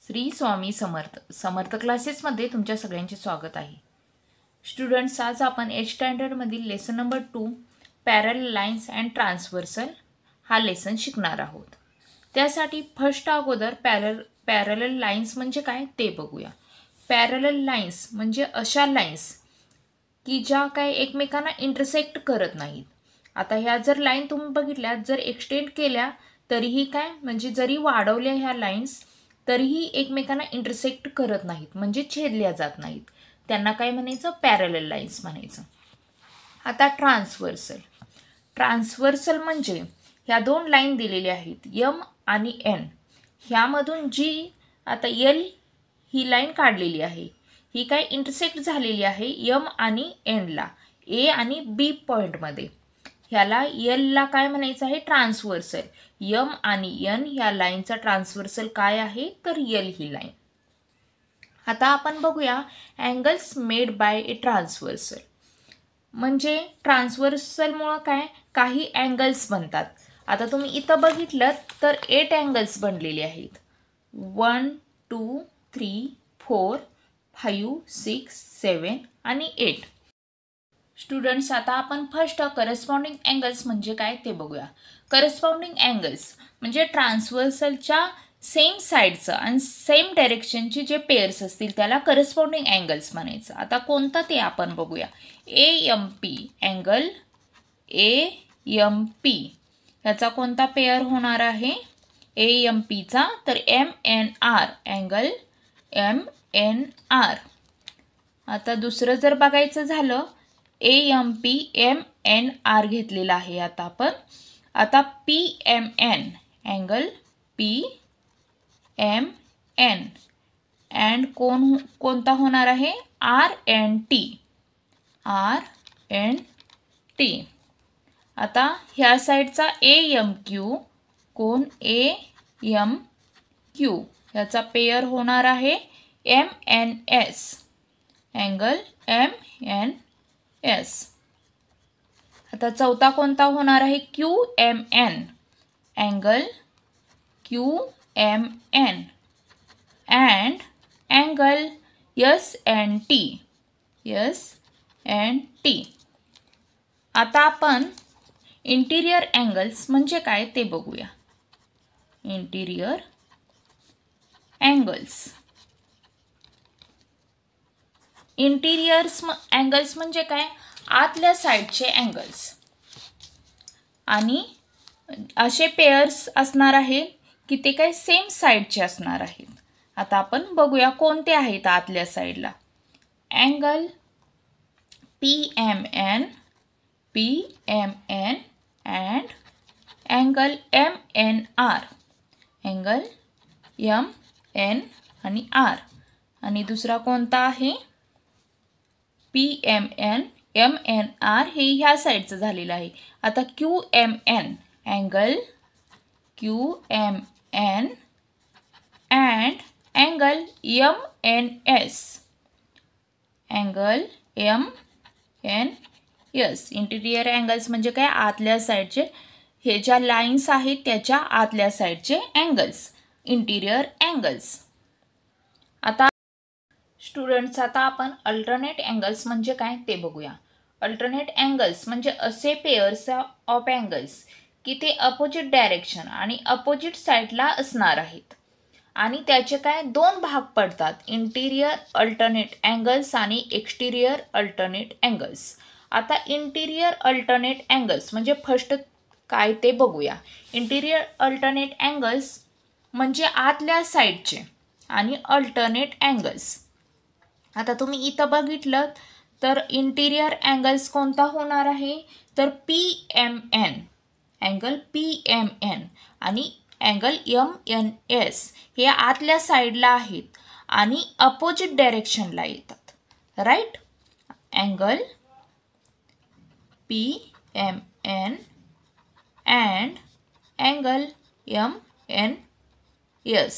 श्री स्वामी समर्थ समर्थ क्लासेसमध्ये तुमच्या सगळ्यांचे स्वागत आहे. स्टुडंट्स, आज आपण 8th स्टँडर्डमधील lesson number 2 parallel lines and transversal हा लेसन शिकणार आहोत. त्यासाठी फर्स्ट अगोदर पॅरलल लाईन्स म्हणजे काय ते बघूया. पॅरलल लाईन्स म्हणजे अशा लाईन्स की ज्या काय एकमेकांना इंटरसेक्ट करत नाहीत. आता ह्या जर लाईन तुम्ही बघितल्या, जर एक्सटेंड केल्या तरीही काय म्हणजे जरी वाढवल्या ह्या लाईन्स तरीही एकमेकांना इंटरसेक्ट करत नाहीत, म्हणजे छेदल्या जात नाहीत. त्यांना काय म्हणायचं? पॅरलल लाईन्स म्हणायचं. आता ट्रान्सव्हर्सल म्हणजे ह्या दोन लाईन दिलेल्या आहेत एम आणि एन. ह्यामधून जी आता एल ही लाईन काढलेली आहे, ही काय इंटरसेक्ट झालेली आहे एम आणि एनला, ए आणि बी पॉईंटमध्ये. ह्याला एलला काय म्हणायचं आहे? ट्रान्सव्हर्सल. एम आणि एन ह्या लाईनचा ट्रान्सव्हर्सल काय आहे? तर एल ही लाईन. आता आपण बघूया angles made by A transversal. म्हणजे ट्रान्सव्हर्सलमुळं काय काही अँगल्स बनतात. आता तुम्ही इथं बघितलं तर 8 अँगल्स बनलेले आहेत. 1 2 3 4 5 6 7 आणि 8. स्टुडंट्स, आता आपण फर्स्ट करस्पॉन्डिंग अँगल्स म्हणजे काय ते बघूया. करस्पॉन्डिंग अँगल्स म्हणजे ट्रान्सव्हर्सलच्या सेम साईडचं आणि सेम डायरेक्शनचे जे पेअर्स असतील त्याला करस्पॉन्डिंग अँगल्स म्हणायचं. आता कोणतं ते आपण बघूया. AMP अँगल AMP ह्याचा कोणता पेअर होणार आहे? AMPचा तर MNR अँगल MNR. आता दुसरं जर बघायचं झालं AMP MNR घेतलेला आहे आता आपण. आता PMN अँगल PMN अँड कोणता होणार आहे? RNT. आता ह्या साईडचा AMQ कोण? AMQ ह्याचा पेअर होणार आहे MNS अँगल MNS. आता चौथा कोणता होणार आहे? QMN angle QMN and angle SNT. आता आपण इंटिरियर अँगल्स म्हणजे काय ते बघूया. इंटिरियर अँगल्स अँगल्स म्हणजे काय? आतल्या साईडचे अँगल्स. आणि असे पेअर्स असणार आहेत की ते काय सेम साईडचे असणार आहेत. आता आपण बघूया कोणते आहेत आतल्या साईडला. Angle PMN and angle MNR angle MN आणि R. आणि दुसरा कोणता आहे? PMN MNR हे ह्या साईडचं झालेलं आहे. आता QMN angle QMN and angle MNS angle MNS. Interior angles म्हणजे काय? आतल्या साईडचे हे ज्या लाईन्स आहेत त्याच्या आतल्या साईडचे अँगल्स, इंटिरियर अँगल्स. आता स्टुडंट्स, आता आपण अल्टरनेट अँगल्स म्हणजे काय ते बघूया. अल्टरनेट अँगल्स म्हणजे असे पेअर्स ऑफ अँगल्स की ते अपोजिट डायरेक्शन आणि अपोजिट साईडला असणार आहेत आणि त्याचे काय दोन भाग पडतात. इंटिरियर अल्टरनेट अँगल्स आणि एक्सटिरियर अल्टरनेट अँगल्स. आता इंटिरियर अल्टरनेट अँगल्स म्हणजे फर्स्ट काय ते बघूया. इंटिरियर अल्टरनेट अँगल्स म्हणजे आतल्या साईडचे आणि अल्टरनेट अँगल्स. आता तुम्ही इथं बघितलं तर इंटिरियर अँगल्स कोणता होणार आहे? तर PMN अँगल PMN आणि अँगल MNS हे आतल्या साईडला आहेत आणि अपोजिट डायरेक्शनला येतात. Right? Angle PMN and angle MNS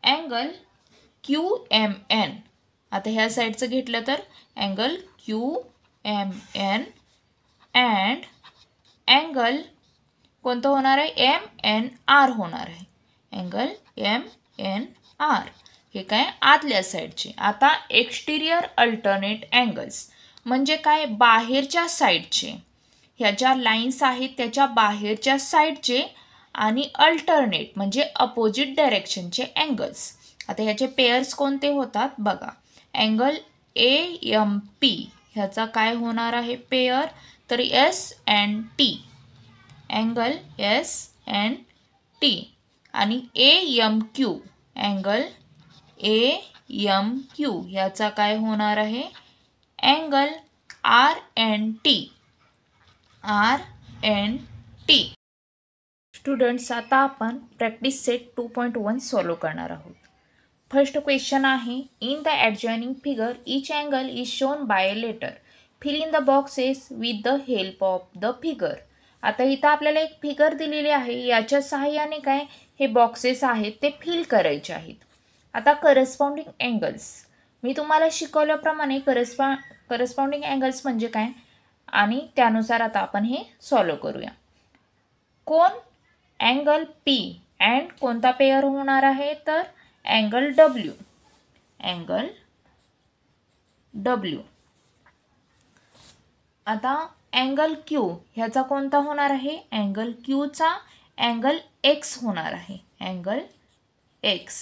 angle QMN. आता ह्या साईडचं घेतलं तर अँगल QMN अँड अँगल कोणतं होणार आहे? MNR होणार आहे. अँगल INR हे काय आतल्या साईडचे. आता एक्सटिरियर अल्टरनेट अँगल्स म्हणजे काय बाहेरच्या साईडचे. ह्या ज्या लाईन्स आहेत त्याच्या बाहेरच्या साईडचे आणि अल्टरनेट म्हणजे अपोजिट डायरेक्शनचे अँगल्स. आता ह्याचे पेअर्स कोणते होतात बघा. अँगल AMP ह्याचा काय होणार आहे पेअर तर S&T. अँगल S&T आणि AMQ अँगल AMQ ह्याचा काय होणार आहे अँगल R&T. स्टुडंट्स आता आपण प्रॅक्टिस सेट 2.1 सॉल्व करणार आहोत. फर्स्ट क्वेश्चन आहे in the adjoining figure each angle is shown by a letter. Fill in the boxes with the help of the figure. आता इथं आपल्याला एक फिगर दिलेली आहे, याच्या सहाय्याने काय हे बॉक्सेस आहेत ते फिल करायचे आहेत. आता करस्पॉन्डिंग अँगल्स मी तुम्हाला शिकवल्याप्रमाणे करस्पॉन्डिंग अँगल्स म्हणजे काय आणि त्यानुसार आता आपण हे सॉल्व करूया. कोण अँगल P अँड कोणता पेअर होणार आहे तर अँगल W. Angle W. आता अँगल Q ह्याचा कोणता होणार आहे अँगल Qचा अँगल X होणार आहे. Angle X.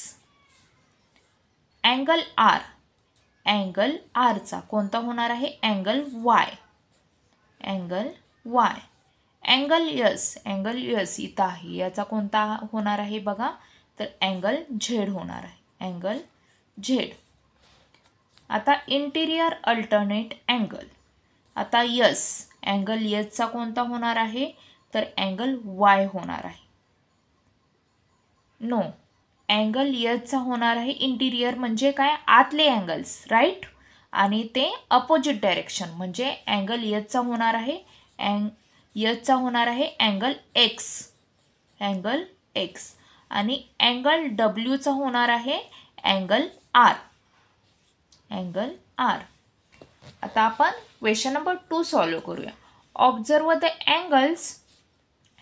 Angle R angle Rचा कोणता होणार आहे angle Y. Angle Y. Angle S इथं आहे, याचा कोणता होणार आहे बघा तर अँगल Z होणार आहे. Angle Z. आता इंटिरियर अल्टरनेट अँगल. आता अँगल Sचा कोणता होणार आहे तर अँगल Y होणार आहे. नो, अँगल Sचा होणार आहे इंटिरियर म्हणजे काय आतले अँगल्स राईट आणि ते अपोजिट डायरेक्शन म्हणजे अँगल Sचा होणार आहे Sचा होणार आहे अँगल X. अँगल X आणि अँगल Wचा होणार आहे अँगल R. Angle R. आता आपण क्वेश्चन नंबर 2 सॉल्व करूया. Observe the angles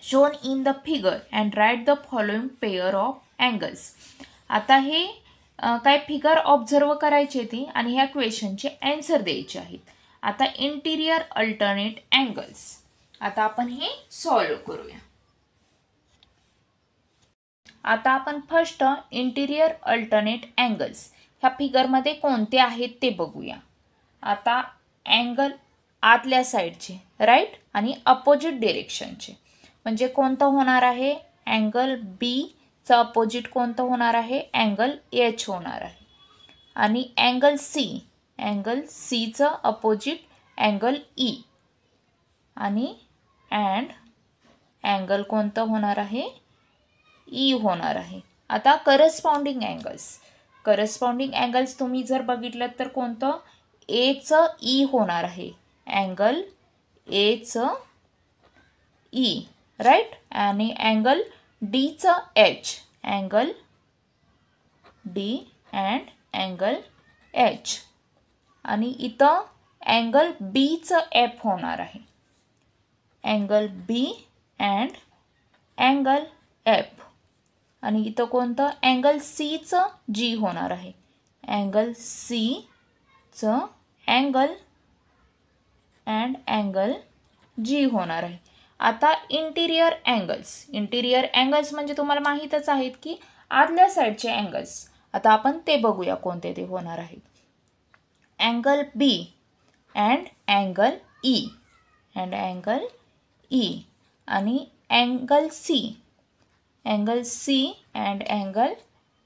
shown in the figure and write the following pair of angles. आता हे काय फिगर ऑब्झर्व करायची ती आणि ह्या क्वेश्चनचे आन्सर द्यायचे आहेत. आता इंटिरियर अल्टरनेट अँगल्स आता आपण हे सॉल्व करूया. आता आपण फर्स्ट इंटिरियर अल्टरनेट अँगल्स ह्या फिगरमध्ये कोणते आहेत ते बघूया. आता अँगल आतल्या साईडचे राईट आणि अपोजिट डिरेक्शनचे म्हणजे कोणतं होणार आहे अँगल Bचा अपोजिट कोणतं होणार आहे अँगल H होणार आहे. आणि अँगल Cचं अपोजिट अँगल E आणि अँगल कोणतं होणार आहे E होणार आहे. आता करस्पॉन्डिंग अँगल्स तुम्ही जर बघितलं तर कोणतं Aचं E होणार आहे. अँगल Aचं E राईट आणि अँगल Dचं H. Angle D and angle H आणि इथं अँगल Bचं F होणार आहे. Angle B and angle F आणि इथं कोणतं अँगल Cचं G होणार आहे. अँगल Cचं अँगल अँड अँगल G होणार आहे. आता इंटिरियर अँगल्स म्हणजे तुम्हाला माहीतच आहेत की आतल्या साईडचे अँगल्स. आता आपण ते बघूया कोणते ते होणार आहेत. Angle B and angle E and angle E आणि angle C and angle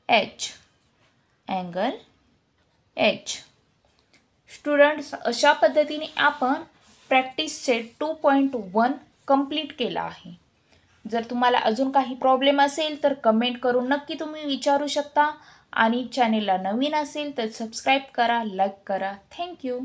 H. Angle H. Students अशा पद्धतीने आपण प्रॅक्टिस सेट 2.1 कंप्लीट केला आहे. जर तुम्हाला अजून काही प्रॉब्लेम असेल तर कमेंट करून नक्की तुम्ही विचारू शकता आणि चॅनेलला नवीन असेल तर सबस्क्राईब करा, लाईक करा. थँक्यू.